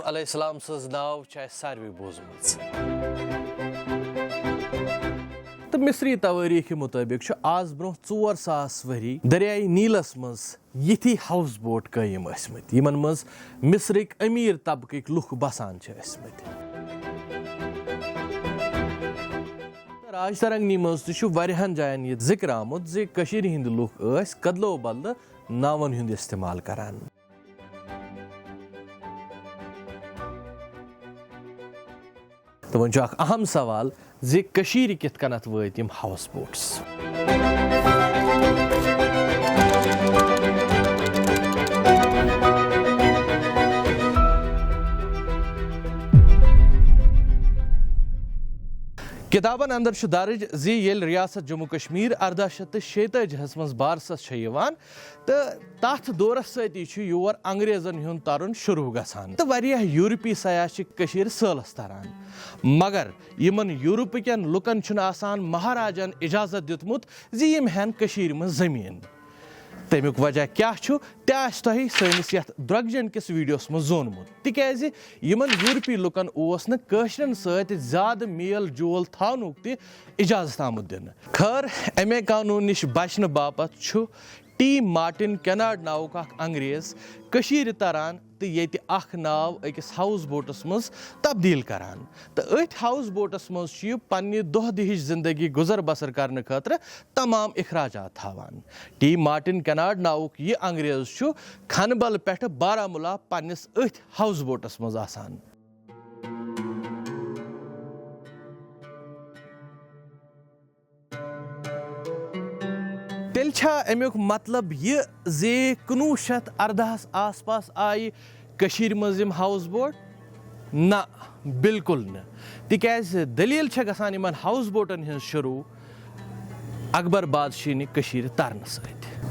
अलैहिस्सलाम सज नाव सारवी बोजमज तो मिस्री तवारीख मुताबिक आज ब्रोह 4,000 वरी दरियाई नीलस मज यथी हाउस बोट कायम ٲسۍमٕتۍ यमन मज मिस्रिक अमीर तबकक लुख बसान ٲسۍमٕتۍ। राज तरंगनी मज तहन जायन यह जिक्र आमुत जे कशीर हिंद लुख कदलो बदल नावन हुंद इस्तेमाल करान। तो वो अहम सवाल जे कशीर कित कनत वत यम हाउस बोट्स। किताबन अंदर दर्ज जी येल रियासत जम्मू कश्मीर 1846 मज बारसस तो तथ दौरस सती योर अंग्रेजन हुंद तरन शुरू गसान तो वारियाह यूरोपी सयाह कशीर सैलस तरन मगर यमन यूरोपकन लुकन आसान महाराजन इजाजत दितमुत जी यम हेन कशीर मज जमीन। तमिक वजह क्या तह सैनिस यथ द्रगजन किस वीडियोस मज जोनमुत तिकाज यमन यूरोपी लुकन ओस न कशरन सत ज्यादा मेल जोल थानुक ति इजाजत आमुत दिन। खैर अमे कानून निश बचन बापत टी मार्टिन केनार्ड नावुक अंग्रेज कशीर तरन तो ये नाव अकिस हाउस बोटस मज तब्दील करान तो अथ हाउस बोटस मज पन्ने दह दिहिच जिंदगी गुजर बसर करने खतर तमाम अखराजात थावान। टी मार्टिन केनार्ड नावुक यह अंग्रेज खनबल पे बारामूला पन्निस अथ हाउस बोटस मज आसान। तेल अमुक मतलब यह जे 1918 आस पास आई कशीर मज हाउस बोट ना बिल्कुल न तिकाज दलील गसान यमन हाउस बोटन हिंद शुरू अकबर बादशाह कशीर तरन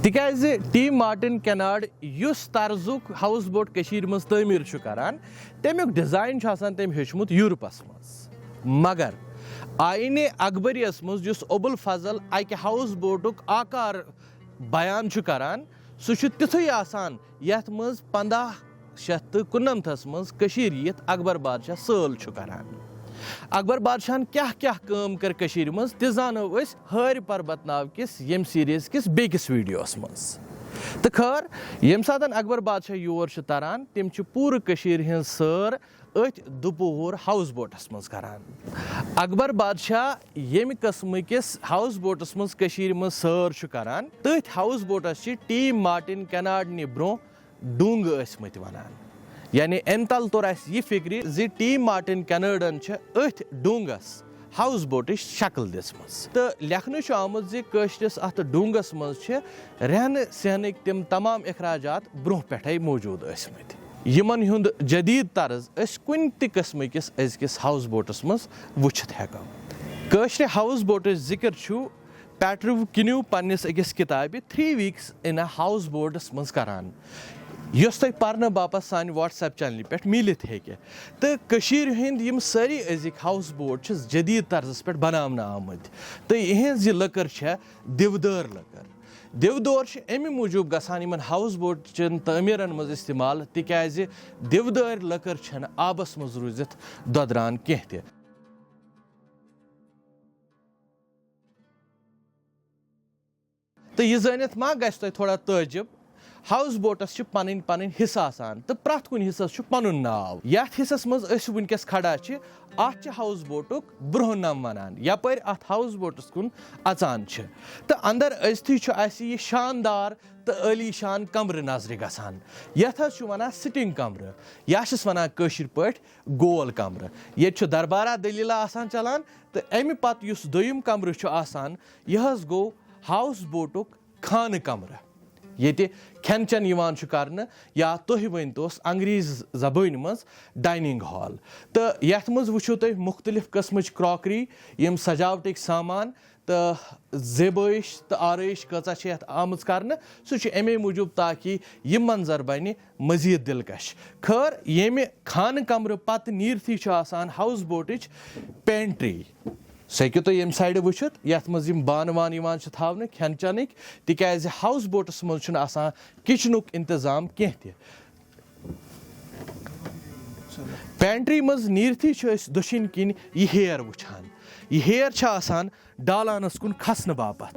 तिकाज टी मार्टिन केनार्ड युस तर्जुक हाउस बोट कशीर मज तमीर करान तमिक डिजाइन तम हेचमुत यूरोपस मज मगर आईने अकबरियस मज जुस अबुल फजल अक हाउस बोटुक आकार बयान करान सह तिथुई आसान यथ मज 1599 मज कशीर यिथ अकबर बादशाह सल करान। अकबर बादशाहन क्या क्या काम कर कशीर मज ति जानो अस हर पर्बत नाव किस यम सीरीज किस बेकिस वीडियोस मज। तो खैर यम सात अकबर बादशाह योर तरान तम पूर कशीर हिंद सर अथ दुपोर हाउस बोटस मज करान। अकबर बादशाह यम कस्म किस हाउस बोटस मज कशीर मज सर करान तथ हाउस बोटस टी मार्टिन केनार्ड नि ब्रो डूंग ٲسۍमٕتۍ वनान यानी अम तल तोर यह फिक्र जी टी मार्टिन केनार्डन अथ डूंगस हाउस बोटच शक्ल दिसमज तो लेखन आमुत जी कशरिस अत डूंगस मज रहन सहन तम तमाम अखराजात ब्रोह पे मौजूद ٲسۍमٕتۍ यमन हुंद जदीद तर्ज कुन ति किस्म किस अजकिस हाउस बोटस मज वुचित हेको। कशर हाउस बोटच जिक्र पैट्रिव किन्यू पन्निस अकिस किताबि 3 weeks in a house boats मज करान यस तुम पर्न बापत सान व्हाट्सएप चैनल पे मिलत हेके तो कशीर हिंद यम सारी अजिक हाउस बोट जदीद तर्जस पे बनाना आमत तो यहज यह लकर दिवदार लकर दिवदोर अमे मूजूब गसान यमन हाउस बोट चन तमीरन मज इस्तेमाल तिकाज दिवदार लकर आबस मज रूजित ददरान कह त। तो यह जानित मा गस तुह थोड़ा ताजुब हाउस बोटस पन पन हिस्सा आसान तो प्रत कुन हिस्सस पनुन नाव यथ हिस्सस मज वनकस खड़ा अत हाउस बोटुक ब्रोह नम वनान यपर अत हाउस बोटस कुन अचान तो अंदर अजथी यह शानदार तो आलीशान कमर नजर गसान यथ वन सिटिंग कमर या वन कशीर पे गोल कमर ये दरबारा दलीला आसान चलान तो अमि पत युस दोयम कमर आसान यह गो हाउस बोटुक खान कमर ये खेन चन कर या तुह वनतोस अंग्रेज जबान मज डाइनिंग हॉल तो यथ मज वो तुम मुख्तलिफ कस्म क्रॉकरी यम सजावट सामान तो जेबश तो आरइश कचा आमज कर सह अमे मूजूब ताकि यह मंजर बन मजीद दिलकश। खैर ये खान कमर पत नीरथी हाउस बोटच पेंट्री सह हेको तुम यम साइड वुचित यथ मज बान वान थावन खेन चनक तिकाज हाउस बोटस मज किचनुक इंतजाम कह पेंट्री मज नीरथी दक्षिण किन यह हेयर वुछान यह हेयर आसान डालानस कुन खसन बापत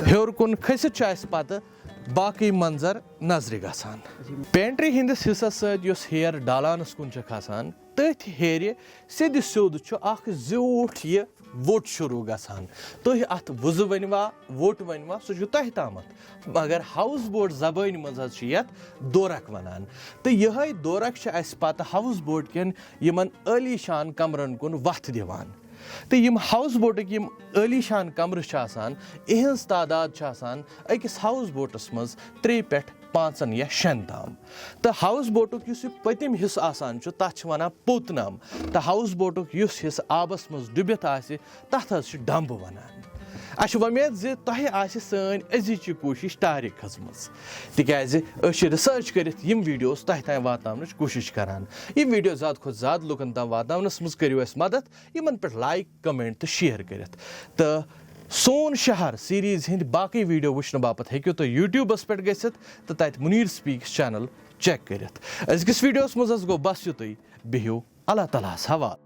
हेर कुन खसित पत बाकी मंजर नजर गसान पेंट्री हिंदिस हिस्सस सत हेयर डालानस कुन खसान तथ हेर सिद सोद ज्यूठ यह वोट शुरू गसान तुह अत वुज वनवा वोट वनवा सह तह तामत मगर हाउस बोट जबान मज दोरक वनान तो यह दोरक पत हाउस बोट कन यमन अली शान कमरन कुन वथ दिवान तो यम हाउस बोटक यम अली शान कमर इहज तादाद अकिस हाउस बोटस मज 3 पे 5 या 6 ताम तो हाउस बोटुक पतिम हिस्स आसान तथ वन पोतनाम तो हाउस बोटुक हिस्स आबस मज डुबित तथ डंब वनान अश वमेद जे तह सन अजिच कोशिश तारीख खजमज तिकाज रिसर्च करित यम वीडियोस तह तान वातनावनच कोशिश करान यह वीडियो ज़्यादा खुद ज़्यादा लुकन तान वातनावनस मज करियो अस मदद यमन पे लाइक कमेंट तो शेयर करित तो सोन शहर सीरीज हिंद बाकी वीडियो वुचन बापत हेक्यो तो यूट्यूबस पे गसित तो तत मुनीर स्पीक्स चैनल चेक करित अजकिस वीडियोस मज गो बस युतुई बिहियो अल्लाह तालास हवाल।